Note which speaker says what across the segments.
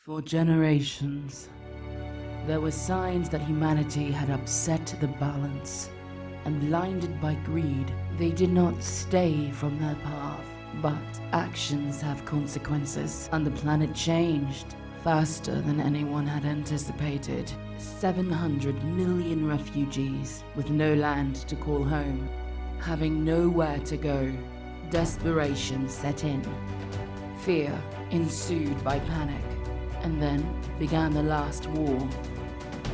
Speaker 1: For generations, there were signs that humanity had upset the balance, and blinded by greed, they did not stay from their path. But actions have consequences, and the planet changed faster than anyone had anticipated. 700 million refugees with no land to call home, having nowhere to go. Desperation set in. Fear ensued by panic. And then began the last war.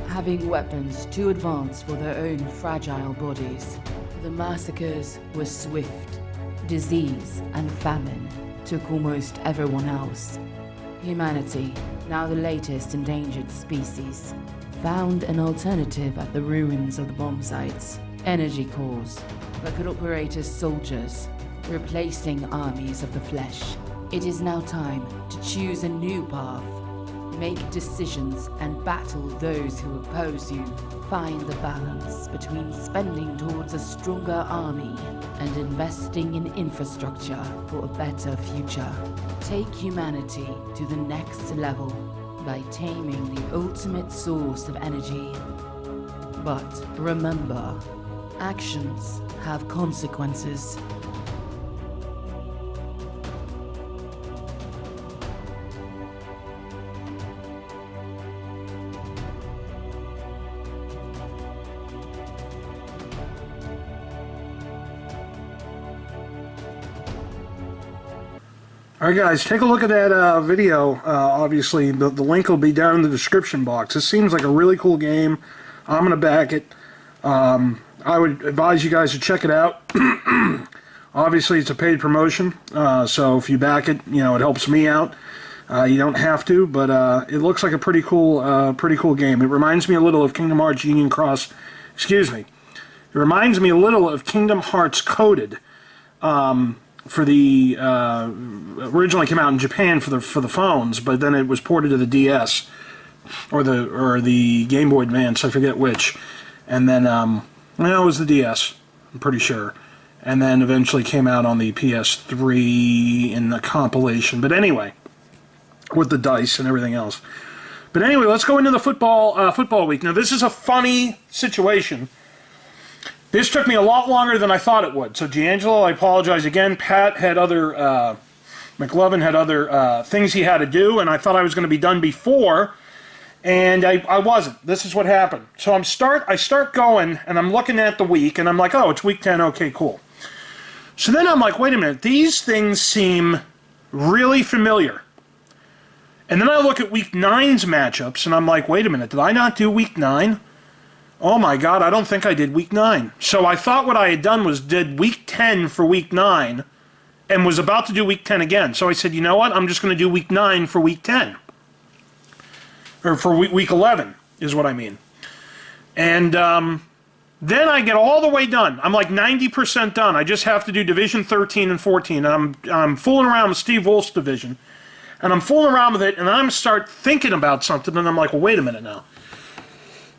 Speaker 1: Having weapons too advanced for their own fragile bodies, the massacres were swift. Disease and famine took almost everyone else. Humanity, now the latest endangered species, found an alternative at the ruins of the bomb sites. Energy cores that could operate as soldiers, replacing armies of the flesh. It is now time to choose a new path. Make decisions and battle those who oppose you. Find the balance between spending towards a stronger army and investing in infrastructure for a better future. Take humanity to the next level by taming the ultimate source of energy. But remember, actions have consequences.
Speaker 2: Alright guys, take a look at that video. Obviously, the link will be down in the description box. This seems like a really cool game. I'm going to back it. I would advise you guys to check it out. Obviously, it's a paid promotion, so if you back it, you know, it helps me out. You don't have to, but it looks like a pretty cool game. It reminds me a little of Kingdom Hearts Union Cross. Excuse me. It reminds me a little of Kingdom Hearts Coded. For the originally came out in Japan for the phones, but then it was ported to the DS or the Game Boy Advance, I forget which, and then it was the DS, I'm pretty sure, and then eventually came out on the PS3 in the compilation. But anyway, with the dice and everything else. But anyway, let's go into the football week. Now this is a funny situation. This took me a lot longer than I thought it would. So, D'Angelo, I apologize again. Pat had other, Mclovein had other things he had to do, and I thought I was going to be done before, and I wasn't. This is what happened. So I start going, and I'm looking at the week, and I'm like, oh, it's week 10, okay, cool. So then I'm like, wait a minute, these things seem really familiar. And then I look at week 9's matchups, and I'm like, wait a minute, did I not do week 9? Oh my God, I don't think I did week 9. So I thought what I had done was did week 10 for week 9 and was about to do week 10 again. So I said, you know what, I'm just going to do week 9 for week 10. Or for week 11 is what I mean. And then I get all the way done. I'm like 90% done. I just have to do Division 13 and 14. And I'm fooling around with Steve Wolf's division. And I'm fooling around with it, and I'm start thinking about something, and I'm like, well, wait a minute now.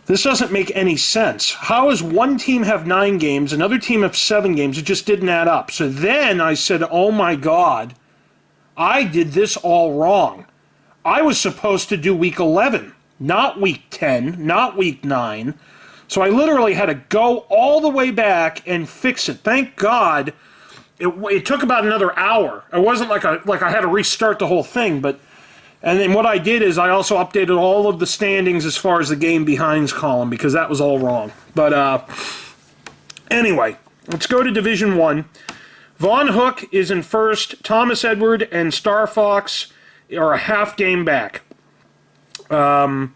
Speaker 2: This doesn't make any sense. How does one team have 9 games, another team have 7 games? It just didn't add up. So then I said, oh my God, I did this all wrong. I was supposed to do week 11, not week 10, not week 9. So I literally had to go all the way back and fix it. Thank God it took about another hour. It wasn't like I had to restart the whole thing, but... And then what I did is I also updated all of the standings as far as the game behinds column, because that was all wrong. But anyway, let's go to Division 1. Von Hook is in first. Thomas Edward and Star Fox are a half game back. Star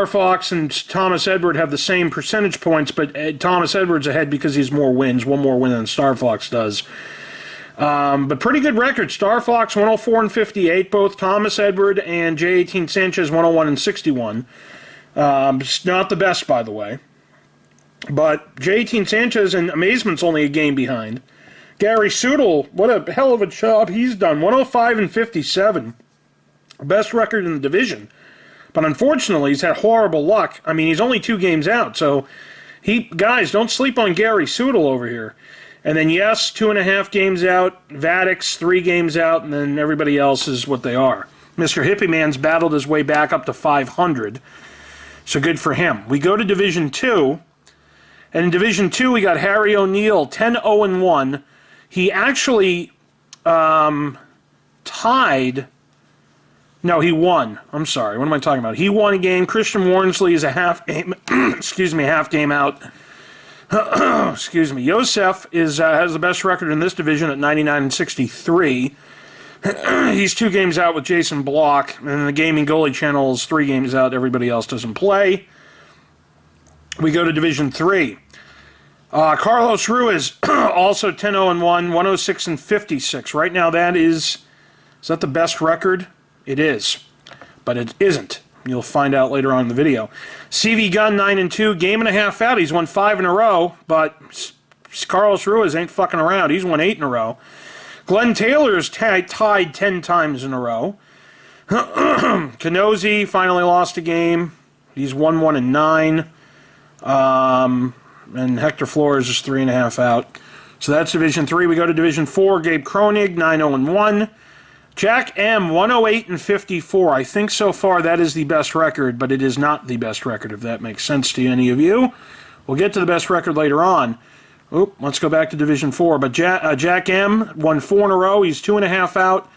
Speaker 2: Fox and Thomas Edward have the same percentage points, but Thomas Edward's ahead because he has more wins, one more win than Star Fox does. But pretty good record. Star Fox 104 and 58, both Thomas Edward and J18 Sanchez 101 and 61. It's not the best, by the way. But J18 Sanchez and Amazement's only a game behind. Gary Soodle, what a hell of a job he's done. 105 and 57. Best record in the division. But unfortunately, he's had horrible luck. I mean, he's only 2 games out, so guys, don't sleep on Gary Soodle over here. And then, yes, 2.5 games out. Vadix, 3 games out. And then everybody else is what they are. Mr. Hippie Man's battled his way back up to 500. So good for him. We go to Division 2. And in Division 2, we got Harry O'Neill, 10-0-1. He actually tied... No, he won. I'm sorry. What am I talking about? He won a game. Christian Warnsley is a half game... excuse me, half game out. Excuse me. Yosef has the best record in this division at 99-63. He's 2 games out with Jason Block. And the Gaming Goalie Channel is 3 games out. Everybody else doesn't play. We go to Division 3. Carlos Ruiz, also 10-0-1, 106-56. Right now, is that the best record? It is, but it isn't. You'll find out later on in the video. CV Gunn, 9-2, game and a half out. He's won 5 in a row, but Carlos Ruiz ain't fucking around. He's won 8 in a row. Glenn Taylor's tied 10 times in a row. Kenosi finally lost a game. He's 1-1-9. And Hector Flores is 3.5 out. So that's Division 3. We go to Division 4. Gabe Kronig, 9-0-1. Jack M, 108-54. I think so far that is the best record, but it is not the best record, if that makes sense to any of you. We'll get to the best record later on. Oop, let's go back to Division 4. But Jack M won 4 in a row. He's 2.5 out.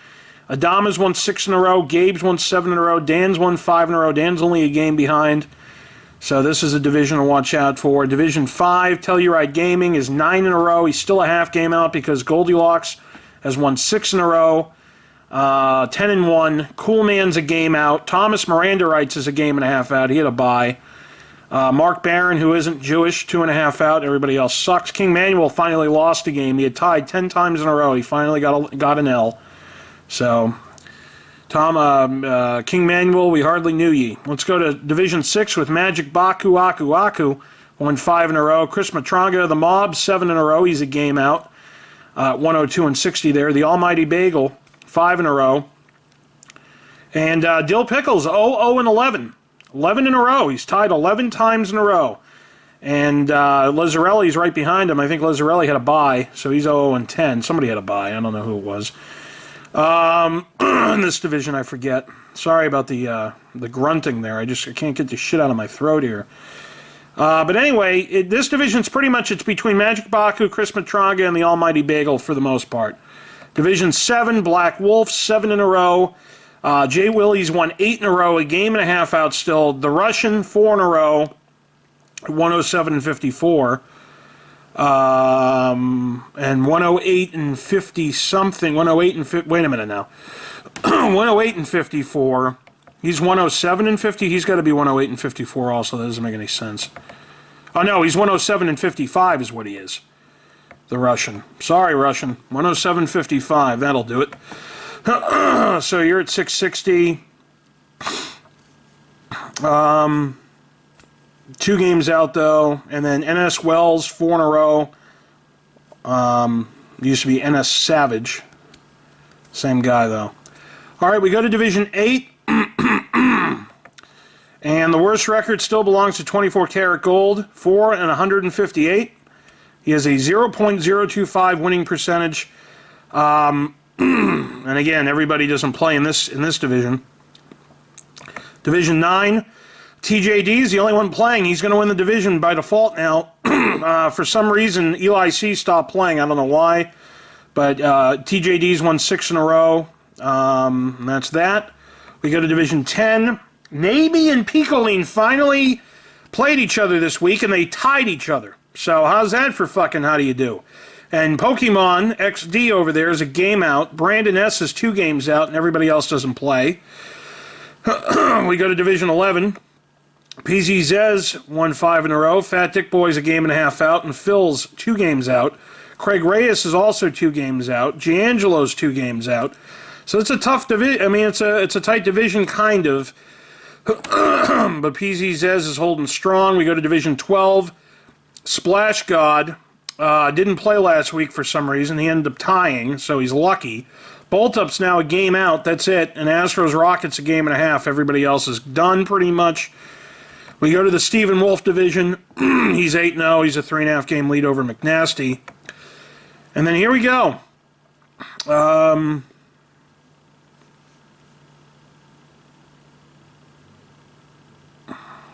Speaker 2: Adama's won 6 in a row. Gabe's won 7 in a row. Dan's won 5 in a row. Dan's only a game behind. So this is a division to watch out for. Division 5, Telluride Gaming is 9 in a row. He's still a half game out because Goldilocks has won 6 in a row. 10-1. Cool Man's a game out. Thomas Miranda writes is a game and a half out. He had a bye. Mark Barron, who isn't Jewish, 2.5 out. Everybody else sucks. King Manuel finally lost a game. He had tied 10 times in a row. He finally got an L. So, King Manuel, we hardly knew ye. Let's go to Division 6 with Magic Baku Aku. Won 5 in a row. Chris Matranga, the Mob, 7 in a row. He's a game out. 102-60 there. The Almighty Bagel, 5 in a row. And Dill Pickles, 0-11. 11 in a row. He's tied 11 times in a row. And Lazzarelli's right behind him. I think Lazzarelli had a bye, so he's 0-10. Somebody had a bye. I don't know who it was. In this division, I forget. Sorry about the grunting there. I can't get the shit out of my throat here. But anyway, this division's pretty much, it's between Magic Baku, Chris Matranga, and the Almighty Bagel for the most part. Division 7, Black Wolf, 7 in a row. Jay Willie's won 8 in a row, a game and a half out still. The Russian, 4 in a row, 107-54. And 108-50 something. 108 and wait a minute now. 108-54. He's 107-50. He's got to be 108-54 also. That doesn't make any sense. Oh no, he's 107-55 is what he is. The Russian. Sorry, Russian. 107-55. That'll do it. So you're at 660. 2 games out though, and then NS Wells 4 in a row. Used to be NS Savage. Same guy though. All right, we go to Division 8. And the worst record still belongs to 24 Karat Gold, 4 and 158. He has a 0.025 winning percentage. And again, everybody doesn't play in this division. Division 9, TJD is the only one playing. He's going to win the division by default now. For some reason, Eli C stopped playing. I don't know why. But TJD's won 6 in a row. And that's that. We go to Division 10. Naby and Picoline finally played each other this week, and they tied each other. So how's that for fucking how do you do? And Pokemon XD over there is a game out. Brandon S is 2 games out, and everybody else doesn't play. We go to Division 11. PZ Zez won 5 in a row. Fat Dick Boy's a game and a half out, and Phil's 2 games out. Craig Reyes is also 2 games out. Giangelo's 2 games out. So it's a tough division. I mean, it's a tight division, kind of. But PZ Zez is holding strong. We go to Division 12. Splash God didn't play last week for some reason. He ended up tying, so he's lucky. Bolt Up's now a game out. That's it. And Astros Rockets a game and a half. Everybody else is done pretty much. We go to the Stephen Wolf division. He's 8-0. He's a 3.5 game lead over McNasty. And then here we go.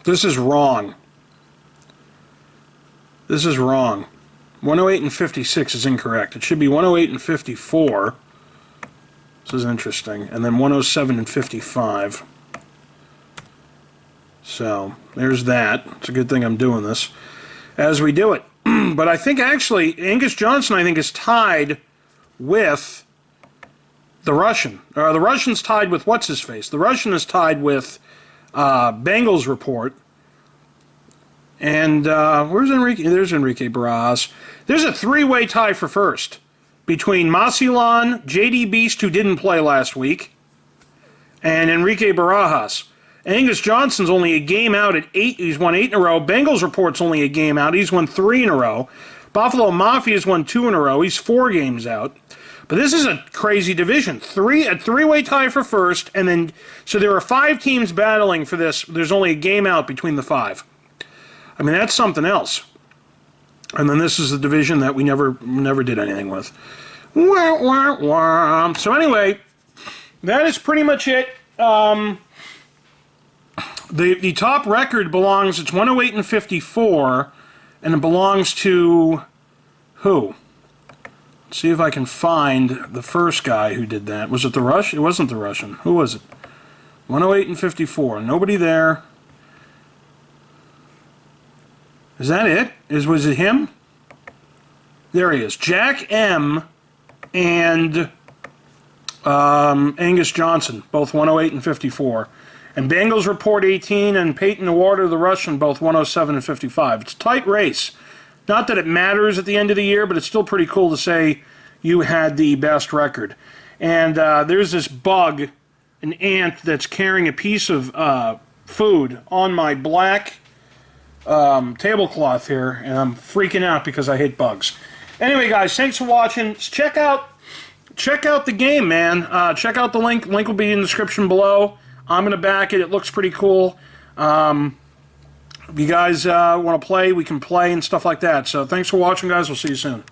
Speaker 2: This is wrong. This is wrong. 108 and 56 is incorrect. It should be 108 and 54. This is interesting. And then 107 and 55. So, there's that. It's a good thing I'm doing this as we do it. But I think actually, Angus Johnson, I think, is tied with the Russian. The Russian's tied with what's-his-face. The Russian is tied with Bengals Report. And where's Enrique? There's Enrique Barajas. There's a three-way tie for first between Masilan, J.D. Beast, who didn't play last week, and Enrique Barajas. Angus Johnson's only a game out at 8. He's won 8 in a row. Bengals Report's only a game out. He's won 3 in a row. Buffalo Mafia's won 2 in a row. He's 4 games out. But this is a crazy division. A three-way tie for first, and then so there are 5 teams battling for this. There's only a game out between the 5. I mean, that's something else. And then this is the division that we never did anything with. Wah, wah, wah. So anyway, that is pretty much it. The top record belongs, it's 108 and 54, and it belongs to who? Let's see if I can find the first guy who did that. Was it the Russian? It wasn't the Russian. Who was it? 108 and 54. Nobody there. Is that it? Was it him? There he is. Jack M. and Angus Johnson, both 108 and 54. And Bengals Report 18 and Peyton Awarder, the Russian, both 107 and 55. It's a tight race. Not that it matters at the end of the year, but it's still pretty cool to say you had the best record. And there's this bug, an ant, that's carrying a piece of food on my black tablecloth here, and I'm freaking out because I hate bugs. Anyway, guys, thanks for watching. Check out the game, man. Check out the link. Link will be in the description below. I'm going to back it. It looks pretty cool. If you guys want to play, we can play and stuff like that. So thanks for watching, guys. We'll see you soon.